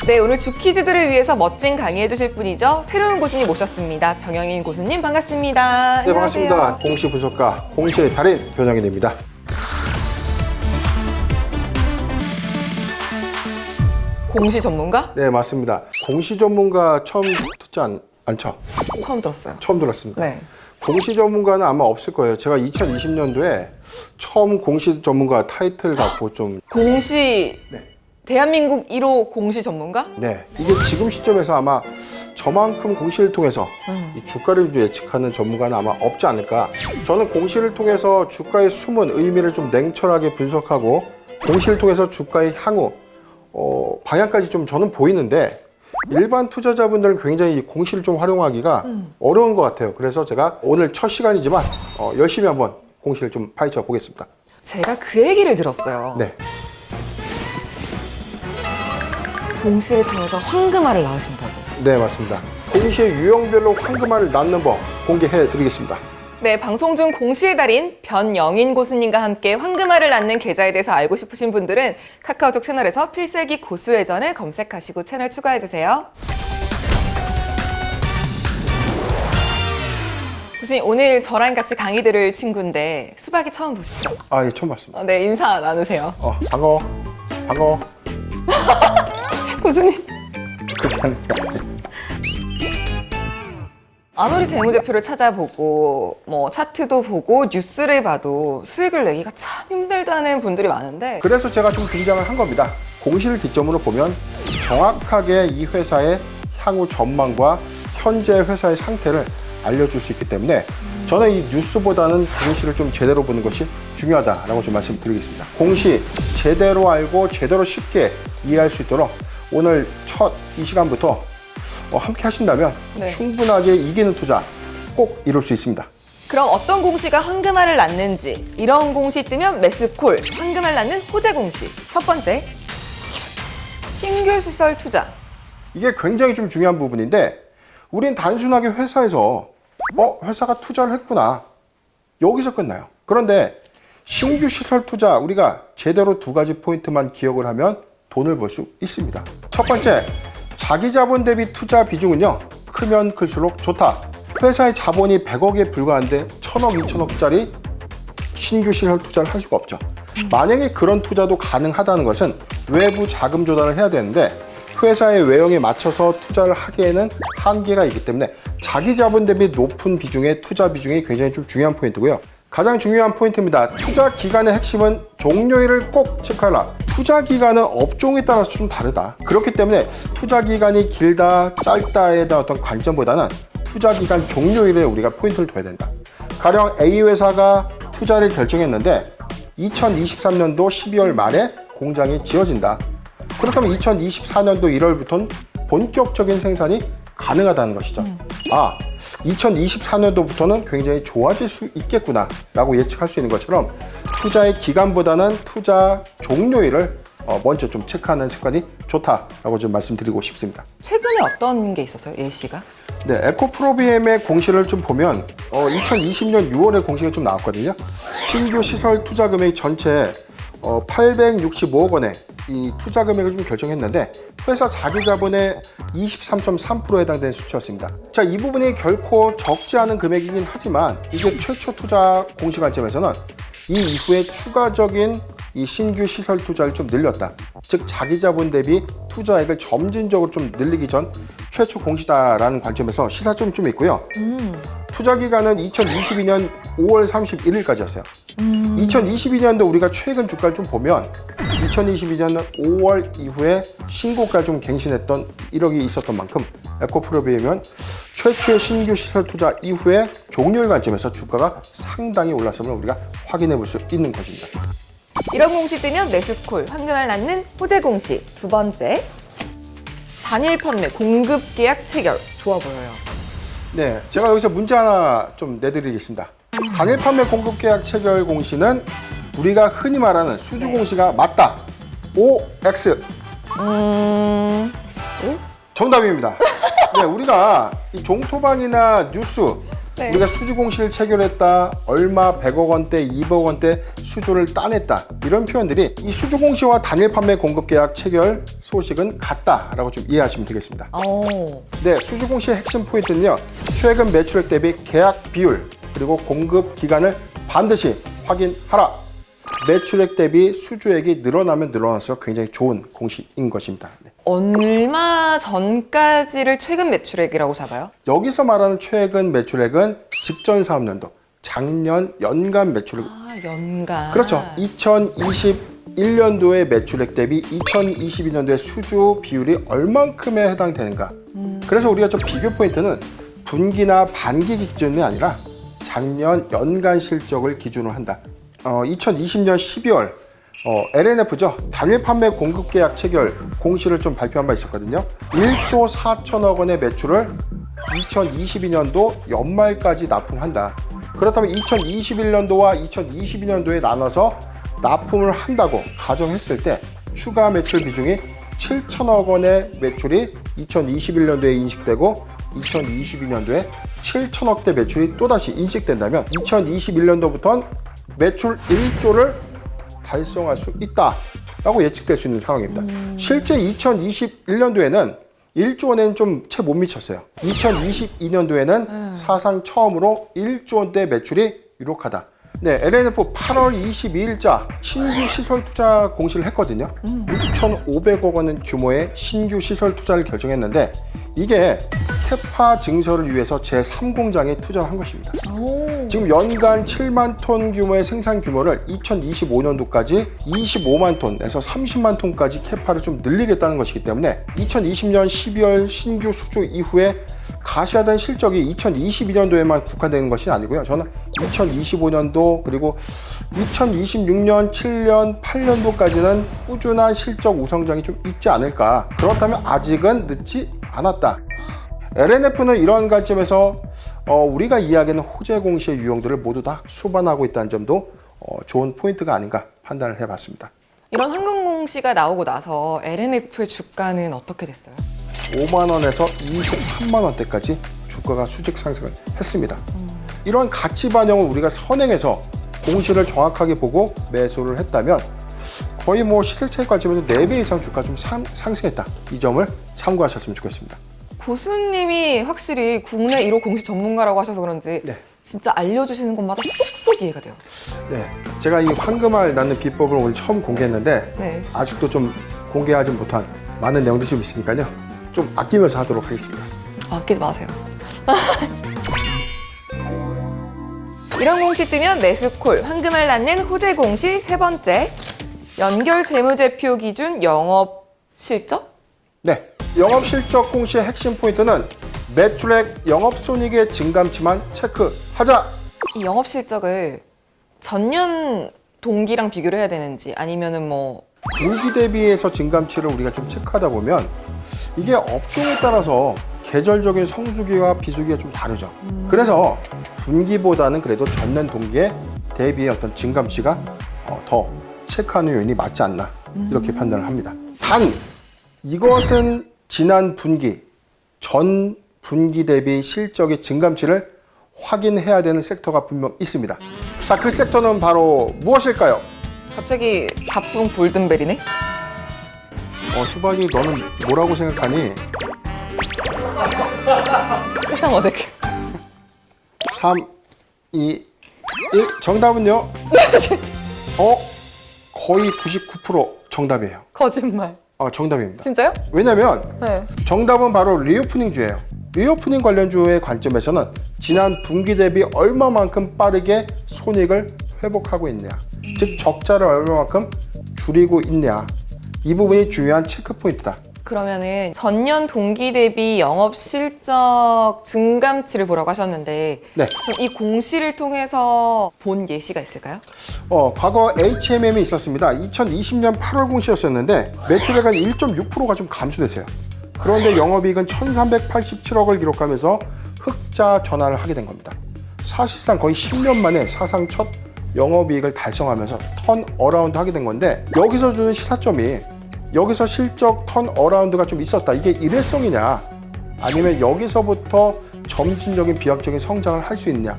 네, 오늘 주퀴즈들을 위해서 멋진 강의해 주실 분이죠. 새로운 고수님 모셨습니다. 병영인 고수님 반갑습니다. 네, 반갑습니다. 공시 분석가, 공시의 달인 변영인입니다. 공시 전문가? 네, 맞습니다. 공시 전문가 처음 듣지 않죠? 처음 들었어요. 처음 들었습니다. 네. 공시 전문가는 아마 없을 거예요. 제가 2020년도에 처음 공시 전문가 타이틀 갖고 좀 공시 네. 대한민국 1호 공시 전문가? 네, 이게 지금 시점에서 아마 저만큼 공시를 통해서 이 주가를 예측하는 전문가는 아마 없지 않을까. 저는 공시를 통해서 주가의 숨은 의미를 좀 냉철하게 분석하고 공시를 통해서 주가의 향후 방향까지 좀 저는 보이는데 일반 투자자분들은 굉장히 이 공시를 좀 활용하기가 어려운 것 같아요. 그래서 제가 오늘 첫 시간이지만 열심히 한번 공시를 좀 파헤쳐 보겠습니다. 제가 그 얘기를 들었어요. 네. 공시를 통해서 황금알을 낳으신다고. 네, 맞습니다. 공시의 유형별로 황금알을 낳는 법 공개해 드리겠습니다. 네, 방송 중 공시의 달인 변영인 고수님과 함께 황금알을 낳는 계좌에 대해서 알고 싶으신 분들은 카카오톡 채널에서 필살기 고수회전을 검색하시고 채널 추가해주세요. 고수님, 오늘 저랑 같이 강의 들을 친구인데 수박이 처음 보시죠? 아, 예, 처음 봤습니다. 네, 인사 나누세요. 반가워. 반가워. 고수님. 그렇게 하는 게 아니에요. 아무리 재무제표를 찾아보고 뭐 차트도 보고 뉴스를 봐도 수익을 내기가 참 힘들다는 분들이 많은데 그래서 제가 좀 등장을 한 겁니다. 공시를 기점으로 보면 정확하게 이 회사의 향후 전망과 현재 회사의 상태를 알려줄 수 있기 때문에 저는 이 뉴스보다는 공시를 좀 제대로 보는 것이 중요하다라고 좀 말씀드리겠습니다. 공시 제대로 알고 제대로 쉽게 이해할 수 있도록 오늘 첫 이 시간부터 함께 하신다면 네. 충분하게 이기는 투자 꼭 이룰 수 있습니다. 그럼 어떤 공시가 황금알을 낳는지 이런 공시 뜨면 매수콜, 황금알 낳는 호재 공시. 첫 번째, 신규 시설 투자. 이게 굉장히 좀 중요한 부분인데 우린 단순하게 회사에서 회사가 투자를 했구나 여기서 끝나요. 그런데 신규 시설 투자 우리가 제대로 두 가지 포인트만 기억을 하면 돈을 벌 수 있습니다. 첫 번째, 자기 자본 대비 투자 비중은요 크면 클수록 좋다. 회사의 자본이 100억에 불과한데 1000억, 2000억짜리 신규 시설 투자를 할 수가 없죠. 만약에 그런 투자도 가능하다는 것은 외부 자금 조달을 해야 되는데 회사의 외형에 맞춰서 투자를 하기에는 한계가 있기 때문에 자기 자본 대비 높은 비중의 투자 비중이 굉장히 좀 중요한 포인트고요. 가장 중요한 포인트입니다. 투자 기간의 핵심은 종료일을 꼭 체크하라. 투자 기간은 업종에 따라서 좀 다르다. 그렇기 때문에 투자 기간이 길다, 짧다에 대한 어떤 관점보다는 투자 기간 종료일에 우리가 포인트를 둬야 된다. 가령 A 회사가 투자를 결정했는데 2023년도 12월 말에 공장이 지어진다. 그렇다면 2024년도 1월부터는 본격적인 생산이 가능하다는 것이죠. 2024년도부터는 굉장히 좋아질 수 있겠구나 라고 예측할 수 있는 것처럼 투자의 기간보다는 투자 종료일을 먼저 좀 체크하는 습관이 좋다라고 좀 말씀드리고 싶습니다. 최근에 어떤 게 있었어요, 예시가? 네, 에코프로비엠의 공시를 좀 보면 2020년 6월에 공시가 좀 나왔거든요. 신규 시설 투자 금액 전체 865억 원의 이 투자 금액을 좀 결정했는데 회사 자기 자본의 23.3%에 해당되는 수치였습니다. 자, 이 부분이 결코 적지 않은 금액이긴 하지만 이게 최초 투자 공시 관점에서는 이 이후에 추가적인 이 신규 시설 투자를 좀 늘렸다. 즉 자기 자본 대비 투자액을 점진적으로 좀 늘리기 전 최초 공시다라는 관점에서 시사점이 좀 있고요. 투자 기간은 2022년 5월 31일까지였어요. 2022년도 우리가 최근 주가를 좀 보면 2022년 5월 이후에 신고가 좀 갱신했던 이력이 있었던 만큼 에코프로비엠은 최초의 신규 시설 투자 이후에 종료일 관점에서 주가가 상당히 올랐음을 우리가 확인해 볼 수 있는 것입니다. 이런 공시 뜨면 매수콜, 황금알 낳는 호재 공시. 두 번째, 단일 판매, 공급 계약 체결. 좋아 보여요. 네, 제가 여기서 문제 하나 좀 내드리겠습니다. 단일 판매 공급 계약 체결 공시는 우리가 흔히 말하는 수주 공시가 맞다. O, X. 정답입니다. 네, 우리가 이 종토방이나 뉴스 네. 우리가 수주 공시를 체결했다, 얼마 100억 원대, 200억 원대 수주를 따냈다, 이런 표현들이 이 수주 공시와 단일 판매 공급 계약 체결 소식은 같다라고 좀 이해하시면 되겠습니다. 네, 수주 공시의 핵심 포인트는요, 최근 매출액 대비 계약 비율 그리고 공급 기간을 반드시 확인하라. 매출액 대비 수주액이 늘어나면 늘어날수록 굉장히 좋은 공시인 것입니다. 네. 얼마 전까지를 최근 매출액이라고 잡아요? 여기서 말하는 최근 매출액은 직전 사업년도, 작년 연간 매출액. 연간. 그렇죠. 2021년도의 매출액 대비 2022년도의 수주 비율이 얼만큼에 해당되는가. 그래서 우리가 좀 비교 포인트는 분기나 반기 기준이 아니라 작년 연간 실적을 기준으로 한다. 2020년 12월 LNF죠. 단일 판매 공급 계약 체결 공시를 좀 발표한 바 있었거든요. 1조 4천억 원의 매출을 2022년도 연말까지 납품한다. 그렇다면 2021년도와 2022년도에 나눠서 납품을 한다고 가정했을 때 추가 매출 비중이 7천억 원의 매출이 2021년도에 인식되고 2022년도에 7천억대 매출이 또다시 인식된다면 2021년도부터는 매출 1조를 달성할 수 있다라고 예측될 수 있는 상황입니다. 실제 2021년도에는 1조 원에는 좀 채 못 미쳤어요. 2022년도에는 사상 처음으로 1조 원대 매출이 유력하다. 네, LNF 8월 22일자 신규 시설 투자 공시를 했거든요. 6,500억 원 규모의 신규 시설 투자를 결정했는데 이게 캐파 증설을 위해서 제3공장에 투자를 한 것입니다. 지금 연간 7만 톤 규모의 생산 규모를 2025년도까지 25만 톤에서 30만 톤까지 캐파를 좀 늘리겠다는 것이기 때문에 2020년 12월 신규 수주 이후에 가시화된 실적이 2022년도에만 국한되는 것이 아니고요. 저는 2025년도 그리고 2026년, 7년, 8년도까지는 꾸준한 실적 우성장이 좀 있지 않을까. 그렇다면 아직은 늦지 않았다. LNF는 이러한 관점에서 우리가 이야기하는 호재 공시의 유형들을 모두 다 수반하고 있다는 점도 좋은 포인트가 아닌가 판단을 해봤습니다. 이런 황금 공시가 나오고 나서 LNF의 주가는 어떻게 됐어요? 5만 원에서 23만 원대까지 주가가 수직 상승을 했습니다. 이런 가치 반영을 우리가 선행해서 공시를 정확하게 보고 매수를 했다면 거의 뭐 시세차익 관점에서 4배 이상 주가 좀 상승했다. 이 점을 참고하셨으면 좋겠습니다. 고수님이 확실히 국내 1호 공시 전문가라고 하셔서 그런지 네. 진짜 알려주시는 것마다 쏙쏙 이해가 돼요. 네, 제가 이 황금알 낳는 비법을 오늘 처음 공개했는데 네. 아직도 좀 공개하지 못한 많은 내용들이 좀 있으니까요. 좀 아끼면서 하도록 하겠습니다. 아끼지 마세요. 이런 공시 뜨면 매수콜, 황금알 낳는 호재 공시 세 번째. 연결 재무제표 기준 영업 실적? 네, 영업 실적 공시의 핵심 포인트는 매출액, 영업손익의 증감치만 체크하자. 이 영업 실적을 전년 동기랑 비교를 해야 되는지 아니면은 뭐 분기 대비해서 증감치를 우리가 좀 체크하다 보면 이게 업종에 따라서 계절적인 성수기와 비수기가 좀 다르죠. 그래서 분기보다는 그래도 전년 동기에 대비해 어떤 증감치가 더 체크하는 요인이 맞지 않나 이렇게 판단을 합니다. 단 이것은 지난 분기, 전 분기 대비 실적의 증감치를 확인해야 되는 섹터가 분명 있습니다. 자, 그 섹터는 바로 무엇일까요? 갑자기 바쁜 골든벨이네? 수박이 너는 뭐라고 생각하니? 일단 어색해. 3, 2, 1 정답은요? 거의 99% 정답이에요. 거짓말. 정답입니다. 진짜요? 왜냐면 네. 정답은 바로 리오프닝주예요. 리오프닝 관련주의 관점에서는 지난 분기 대비 얼마만큼 빠르게 손익을 회복하고 있냐, 즉 적자를 얼마만큼 줄이고 있냐, 이 부분이 중요한 체크 포인트다. 그러면은 전년 동기 대비 영업 실적 증감치를 보라고 하셨는데 네. 그럼 이 공시를 통해서 본 예시가 있을까요? 과거 HMM이 있었습니다. 2020년 8월 공시였었는데 매출액은 1.6%가 좀 감소됐어요. 그런데 영업이익은 1,387억을 기록하면서 흑자 전환을 하게 된 겁니다. 사실상 거의 10년 만에 사상 첫 영업이익을 달성하면서 턴 어라운드 하게 된 건데, 여기서 주는 시사점이 여기서 실적 턴 어라운드가 좀 있었다. 이게 일회성이냐, 아니면 여기서부터 점진적인 비약적인 성장을 할 수 있느냐,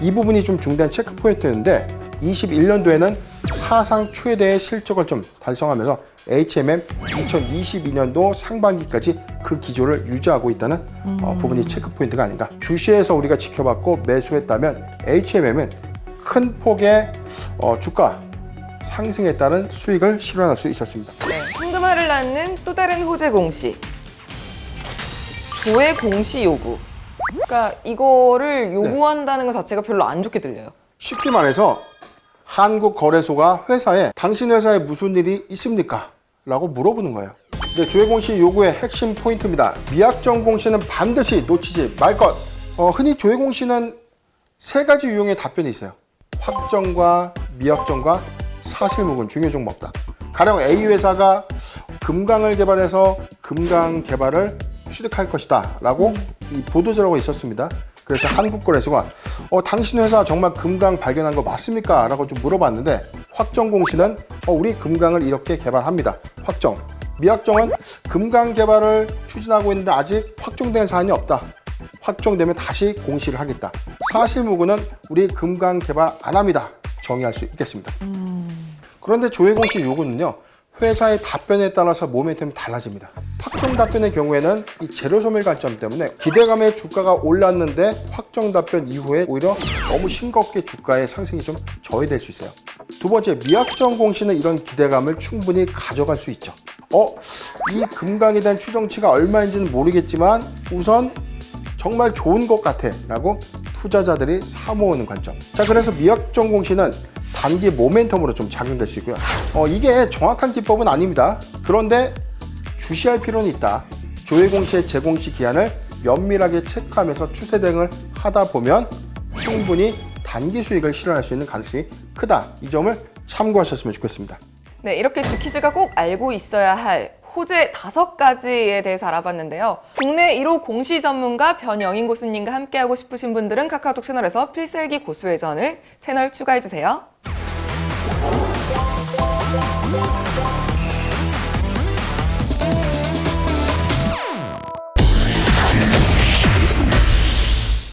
이 부분이 좀 중대한 체크 포인트였는데 21년도에는 사상 최대의 실적을 좀 달성하면서 HMM 2022년도 상반기까지 그 기조를 유지하고 있다는 부분이 체크 포인트가 아닌가. 주시에서 우리가 지켜봤고 매수했다면 HMM은 큰 폭의 주가 상승에 따른 수익을 실현할 수 있었습니다. 네, 황금알을 낳는 또 다른 호재 공시. 조회 공시 요구. 그러니까 이거를 요구한다는 것 자체가 별로 안 좋게 들려요. 쉽게 말해서 한국거래소가 회사에 당신 회사에 무슨 일이 있습니까? 라고 물어보는 거예요. 근데 조회 공시 요구의 핵심 포인트입니다. 미약정 공시는 반드시 놓치지 말 것. 흔히 조회 공시는 세 가지 유형의 답변이 있어요. 확정과 미약정과 사실무근 중요 종목 없다. 가령 A 회사가 금강을 개발해서 금강 개발을 취득할 것이다 라고 이 보도자료가 있었습니다. 그래서 한국거래소가 당신 회사 정말 금강 발견한 거 맞습니까? 라고 좀 물어봤는데, 확정 공시는 우리 금강을 이렇게 개발합니다. 확정. 미확정은 금강 개발을 추진하고 있는데 아직 확정된 사안이 없다. 확정되면 다시 공시를 하겠다. 사실무근은 우리 금강 개발 안 합니다. 정의할 수 있겠습니다. 그런데 조회 공시 요구는요, 회사의 답변에 따라서 모멘텀이 달라집니다. 확정 답변의 경우에는 이 재료 소멸 관점 때문에 기대감에 주가가 올랐는데 확정 답변 이후에 오히려 너무 싱겁게 주가의 상승이 좀 저해될 수 있어요. 두 번째, 미확정 공시는 이런 기대감을 충분히 가져갈 수 있죠. 이 금강에 대한 추정치가 얼마인지는 모르겠지만 우선 정말 좋은 것 같아 라고 투자자들이 사모으는 관점. 자, 그래서 미확정 공시는 단기 모멘텀으로 좀 작용될 수 있고요. 이게 정확한 기법은 아닙니다. 그런데 주시할 필요는 있다. 조회 공시의 재공시 기한을 면밀하게 체크하면서 추세 대응을 하다 보면 충분히 단기 수익을 실현할 수 있는 가능성이 크다. 이 점을 참고하셨으면 좋겠습니다. 네, 이렇게 주키즈가 꼭 알고 있어야 할 호재 5가지에 대해서 알아봤는데요. 국내 1호 공시 전문가 변영인 고수님과 함께하고 싶으신 분들은 카카오톡 채널에서 필살기 고수회전을 채널 추가해주세요.